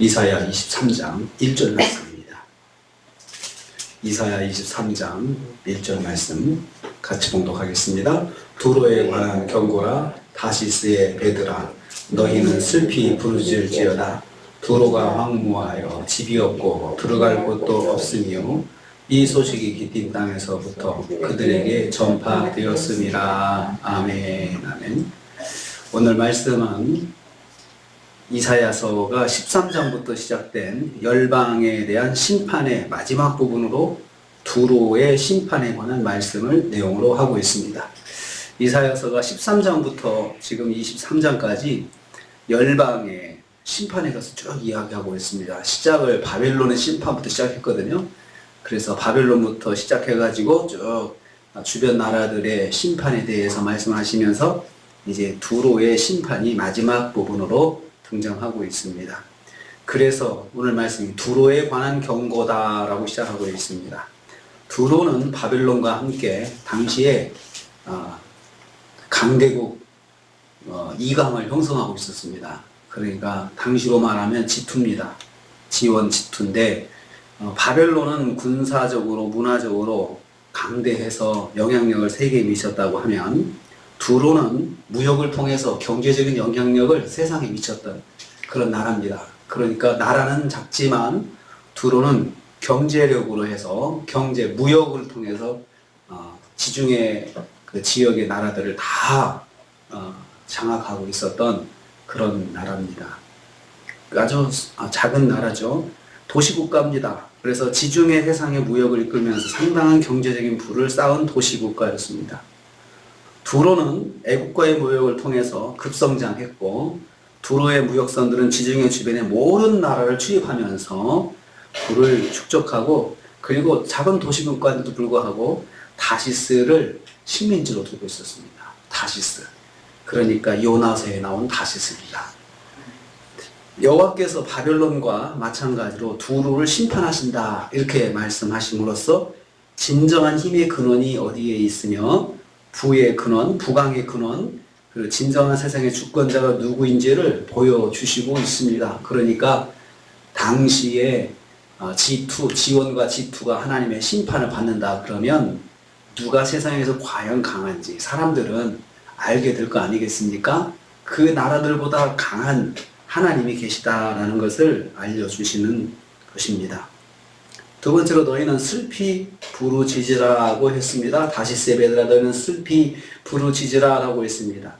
이사야 23장 1절 말씀입니다. 이사야 23장 1절 말씀 같이 봉독하겠습니다. 두로에 관한 경고라. 다시스의 배들아, 너희는 슬피 부르짖을지어다. 두로가 황무하여 집이 없고 들어갈 곳도 없으며 이 소식이 깃든 땅에서부터 그들에게 전파되었음이라. 아멘. 아멘. 오늘 말씀은 이사야서가 13장부터 시작된 열방에 대한 심판의 마지막 부분으로 두로의 심판에 관한 말씀을 내용으로 하고 있습니다. 이사야서가 13장부터 지금 23장까지 열방의 심판에 대해서 쭉 이야기하고 있습니다. 시작을 바벨론의 심판부터 시작했거든요. 그래서 바벨론부터 시작해가지고 쭉 주변 나라들의 심판에 대해서 말씀하시면서 이제 두로의 심판이 마지막 부분으로 등장하고 있습니다. 그래서 오늘 말씀이 두로에 관한 경고다라고 시작하고 있습니다. 두로는 바벨론과 함께 당시에 강대국 이강을 형성하고 있었습니다. 그러니까 당시로 말하면 지투입니다. 지원 지투인데 바벨론은 군사적으로 문화적으로 강대해서 영향력을 세계에 미쳤다고 하면 두로는 무역을 통해서 경제적인 영향력을 세상에 미쳤던 그런 나라입니다. 그러니까 나라는 작지만 두로는 경제력으로 해서 무역을 통해서 지중해 그 지역의 나라들을 다 장악하고 있었던 그런 나라입니다. 아주 작은 나라죠. 도시국가입니다. 그래서 지중해 해상의 무역을 이끌면서 상당한 경제적인 부를 쌓은 도시국가였습니다. 두로는 애국과의 무역을 통해서 급성장했고, 두로의 무역선들은 지중해 주변의 모든 나라를 출입하면서 부를 축적하고, 그리고 작은 도시국가인데도 불구하고 다시스를 식민지로 두고 있었습니다. 다시스. 그러니까 요나서에 나온 다시스입니다. 여호와께서 바벨론과 마찬가지로 두로를 심판하신다 이렇게 말씀하심으로써 진정한 힘의 근원이 어디에 있으며 부의 근원, 부강의 근원, 그리고 진정한 세상의 주권자가 누구인지를 보여주시고 있습니다. 그러니까 당시에 지원과 지투가 하나님의 심판을 받는다 그러면 누가 세상에서 과연 강한지 사람들은 알게 될 거 아니겠습니까? 그 나라들보다 강한 하나님이 계시다라는 것을 알려주시는 것입니다. 두 번째로 너희는 슬피 부르짖으라고 했습니다. 다시스의 배들아, 너희는 슬피 부르짖으라라고 했습니다.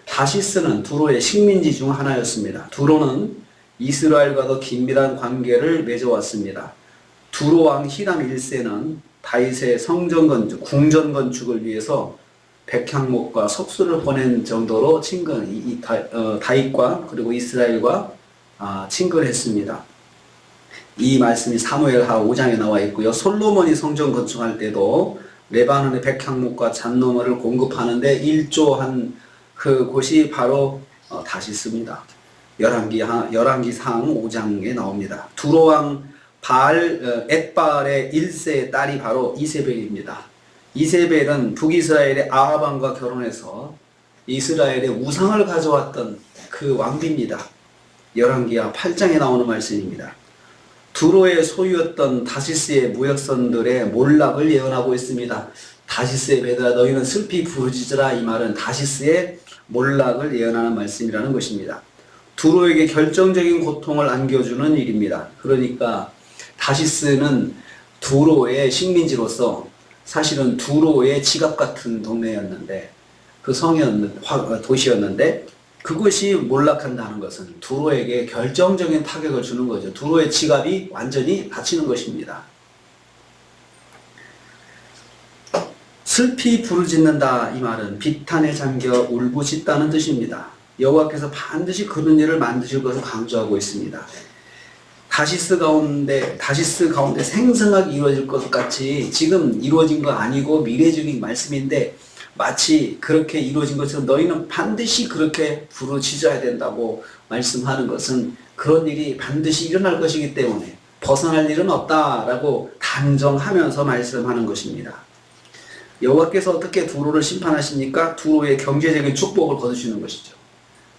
다시스는 두로의 식민지 중 하나였습니다. 두로는 이스라엘과도 긴밀한 관계를 맺어왔습니다. 두로 왕 히람 1세는 다윗의 성전 건축, 궁전 건축을 위해서 백향목과 석수를 보낸 정도로 다윗과 그리고 이스라엘과 친근했습니다. 이 말씀이 사무엘하 5장에 나와 있고요. 솔로몬이 성전 건축할 때도 레바논의 백향목과 잣나무를 공급하는데 일조한 그곳이 바로 다시스입니다. 열왕기상 5장에 나옵니다. 두로왕 엣발의 1세의 딸이 바로 이세벨입니다. 이세벨은 북이스라엘의 아합왕과 결혼해서 이스라엘의 우상을 가져왔던 그 왕비입니다. 열왕기하 8장에 나오는 말씀입니다. 두로의 소유였던 다시스의 무역선들의 몰락을 예언하고 있습니다. 다시스의 배들아, 너희는 슬피 부르짖으라. 이 말은 다시스의 몰락을 예언하는 말씀이라는 것입니다. 두로에게 결정적인 고통을 안겨주는 일입니다. 그러니까 다시스는 두로의 식민지로서 사실은 두로의 지갑 같은 동네였는데, 그 도시였는데 그것이 몰락한다는 것은 두로에게 결정적인 타격을 주는 거죠. 두로의 지갑이 완전히 닫히는 것입니다. 슬피 부르짖는다 이 말은 비탄에 잠겨 울부짖다는 뜻입니다. 여호와께서 반드시 그런 일을 만드실 것을 강조하고 있습니다. 다시스 가운데 생생하게 이루어질 것 같이 지금 이루어진 거 아니고 미래적인 말씀인데 마치 그렇게 이루어진 것처럼 너희는 반드시 그렇게 부르짖어야 된다고 말씀하는 것은 그런 일이 반드시 일어날 것이기 때문에 벗어날 일은 없다라고 단정하면서 말씀하는 것입니다. 여호와께서 어떻게 두로를 심판하십니까? 두로의 경제적인 축복을 거두시는 것이죠.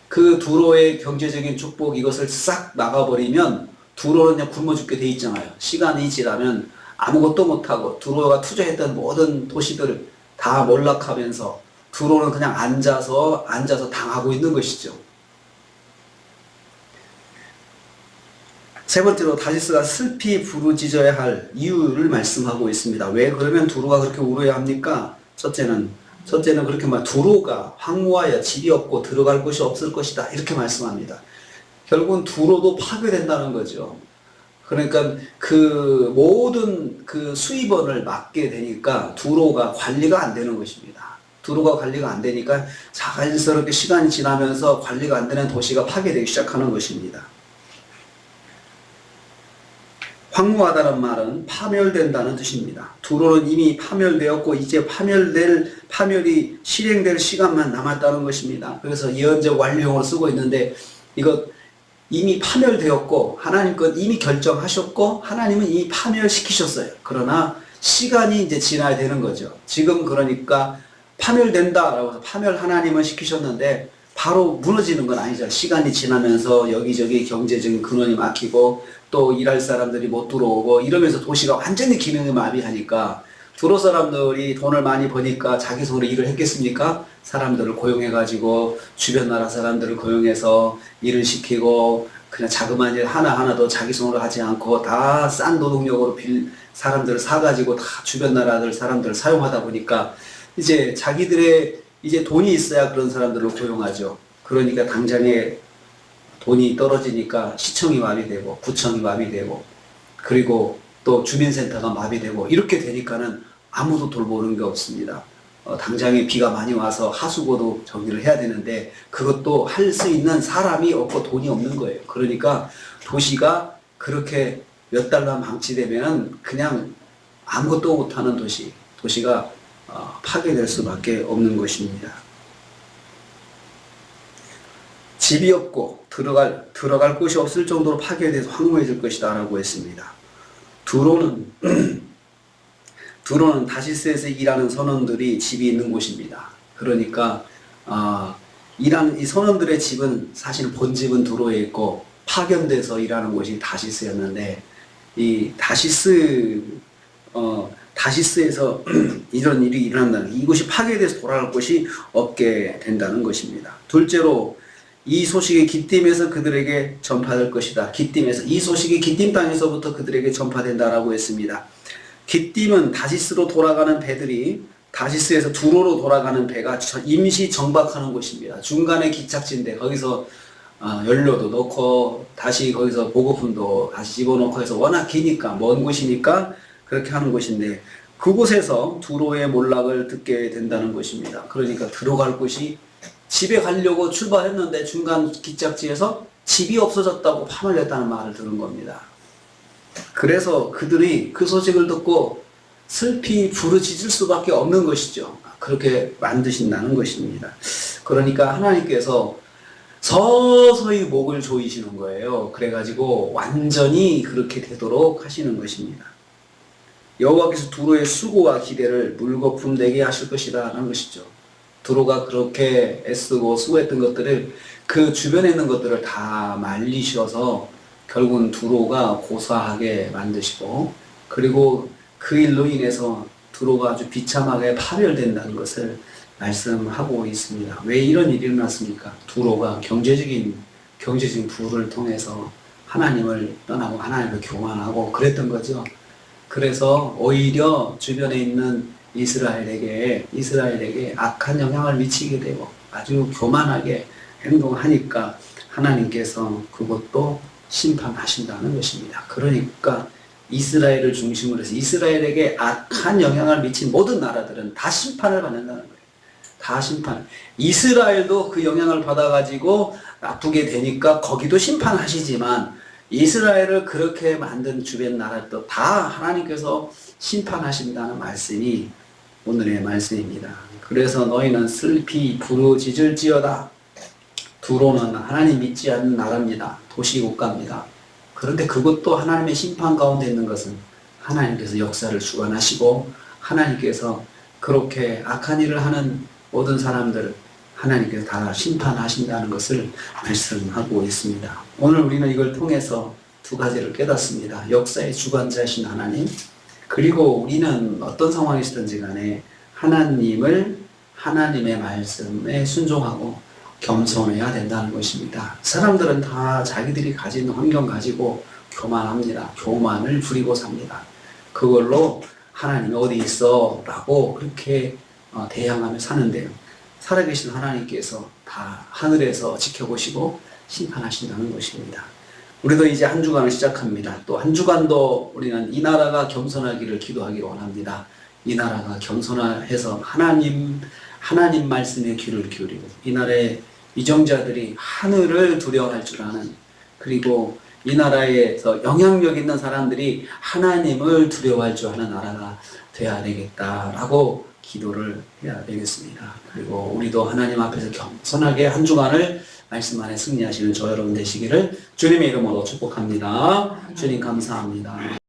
그 두로의 경제적인 축복 이것을 싹 막아버리면 두로는 그냥 굶어 죽게 돼 있잖아요. 시간이 지나면 아무것도 못하고 두로가 투자했던 모든 도시들을 다 몰락하면서 두로는 그냥 앉아서 당하고 있는 것이죠. 세 번째로 다시스가 슬피 부르짖어야 할 이유를 말씀하고 있습니다. 왜 그러면 두로가 그렇게 울어야 합니까? 첫째는 그렇게 두로가 황무하여 집이 없고 들어갈 곳이 없을 것이다 이렇게 말씀합니다. 결국은 두로도 파괴된다는 거죠. 그러니까 그 모든 그 수입원을 맡게 되니까 두로가 관리가 안 되는 것입니다. 두로가 관리가 안 되니까 자연스럽게 시간이 지나면서 관리가 안 되는 도시가 파괴되기 시작하는 것입니다. 황무하다는 말은 파멸된다는 뜻입니다. 두로는 이미 파멸되었고 이제 파멸이 실행될 시간만 남았다는 것입니다. 그래서 예언적 완료형으로 쓰고 있는데 이거 이미 파멸되었고 하나님 것 이미 결정하셨고 하나님은 이미 파멸시키셨어요. 그러나 시간이 이제 지나야 되는 거죠. 지금 그러니까 파멸된다라고 해서 파멸 하나님은 시키셨는데 바로 무너지는 건 아니죠. 시간이 지나면서 여기저기 경제적인 근원이 막히고 또 일할 사람들이 못 들어오고 이러면서 도시가 완전히 기능이 마비하니까 두로 사람들이 돈을 많이 버니까 자기 손으로 일을 했겠습니까? 사람들을 고용해가지고 주변 나라 사람들을 고용해서 일을 시키고 그냥 자그마한 일 하나하나도 자기 손으로 하지 않고 다 싼 노동력으로 사람들을 사가지고 다 주변 나라들 사람들을 사용하다 보니까 이제 자기들의 이제 돈이 있어야 그런 사람들을 고용하죠. 그러니까 당장에 돈이 떨어지니까 시청이 마비되고 구청이 마비되고 그리고 또 주민센터가 마비되고 이렇게 되니까는 아무도 돌보는 게 없습니다. 당장에 비가 많이 와서 하수구도 정리를 해야 되는데 그것도 할 수 있는 사람이 없고 돈이 없는 거예요. 그러니까 도시가 그렇게 몇 달만 방치되면 그냥 아무것도 못하는 도시가 파괴될 수밖에 없는 것입니다. 집이 없고 들어갈 곳이 없을 정도로 파괴돼서 황무해질 것이다 라고 했습니다. 두로는 다시스에서 일하는 선원들이 집이 있는 곳입니다. 그러니까 일하는 이 선원들의 집은 사실 본집은 두로에 있고 파견돼서 일하는 곳이 다시스였는데 이 다시스에서 이런 일이 일어난다는 이곳이 파괴돼서 돌아갈 곳이 없게 된다는 것입니다. 둘째로 이 소식이 기띔에서 그들에게 전파될 것이다. 이 소식이 기띔 땅에서부터 그들에게 전파된다라고 했습니다. 기띔은 다시스로 돌아가는 배들이 다시스에서 두로로 돌아가는 배가 임시 정박하는 곳입니다. 중간에 기착지인데 거기서 연료도 넣고 다시 거기서 보급품도 다시 집어넣고 해서 워낙 기니까 먼 곳이니까 그렇게 하는 곳인데 그곳에서 두로의 몰락을 듣게 된다는 것입니다. 그러니까 들어갈 곳이 집에 가려고 출발했는데 중간 기착지에서 집이 없어졌다고 파멸 냈다는 말을 들은 겁니다. 그래서 그들이 그 소식을 듣고 슬피 부르짖을 수밖에 없는 것이죠. 그렇게 만드신다는 것입니다. 그러니까 하나님께서 서서히 목을 조이시는 거예요. 그래가지고 완전히 그렇게 되도록 하시는 것입니다. 여호와께서 두로의 수고와 기대를 물거품 되게 하실 것이다 라는 것이죠. 두로가 그렇게 애쓰고 수고했던 것들을 그 주변에 있는 것들을 다 말리셔서 결국은 두로가 고사하게 만드시고 그리고 그 일로 인해서 두로가 아주 비참하게 파멸된다는 것을 말씀하고 있습니다. 왜 이런 일이 일어났습니까? 두로가 경제적인 부를 통해서 하나님을 떠나고 하나님을 교만하고 그랬던 거죠. 그래서 오히려 주변에 있는 이스라엘에게 악한 영향을 미치게 되고 아주 교만하게 행동하니까 하나님께서 그것도 심판하신다는 것입니다. 그러니까 이스라엘을 중심으로 해서 이스라엘에게 악한 영향을 미친 모든 나라들은 다 심판을 받는다는 거예요. 다 심판. 이스라엘도 그 영향을 받아가지고 나쁘게 되니까 거기도 심판하시지만 이스라엘을 그렇게 만든 주변 나라도 다 하나님께서 심판하신다는 말씀이 오늘의 말씀입니다. 그래서 너희는 슬피 부르짖을지어다. 두로는 하나님 믿지 않는 나라입니다. 도시 국가입니다. 그런데 그것도 하나님의 심판 가운데 있는 것은 하나님께서 역사를 주관하시고 하나님께서 그렇게 악한 일을 하는 모든 사람들을 하나님께서 다 심판하신다는 것을 말씀하고 있습니다. 오늘 우리는 이걸 통해서 두 가지를 깨닫습니다. 역사의 주관자이신 하나님, 그리고 우리는 어떤 상황이시든지 간에 하나님을, 하나님의 말씀에 순종하고 겸손해야 된다는 것입니다. 사람들은 다 자기들이 가진 환경 가지고 교만합니다. 교만을 부리고 삽니다. 그걸로 하나님이 어디 있어? 라고 그렇게 대항하며 사는데요. 살아계신 하나님께서 다 하늘에서 지켜보시고 심판하신다는 것입니다. 우리도 이제 한 주간을 시작합니다. 또 한 주간도 우리는 이 나라가 겸손하기를 기도하기 원합니다. 이 나라가 겸손해서 하나님 말씀에 귀를 기울이고 이 나라의 위정자들이 하늘을 두려워할 줄 아는, 그리고 이 나라에서 영향력 있는 사람들이 하나님을 두려워할 줄 아는 나라가 되어야 되겠다라고 기도를 해야 되겠습니다. 그리고 우리도 하나님 앞에서 겸손하게 한 주간을 말씀 안에 승리하시는 저 여러분 되시기를 주님의 이름으로 축복합니다. 주님 감사합니다.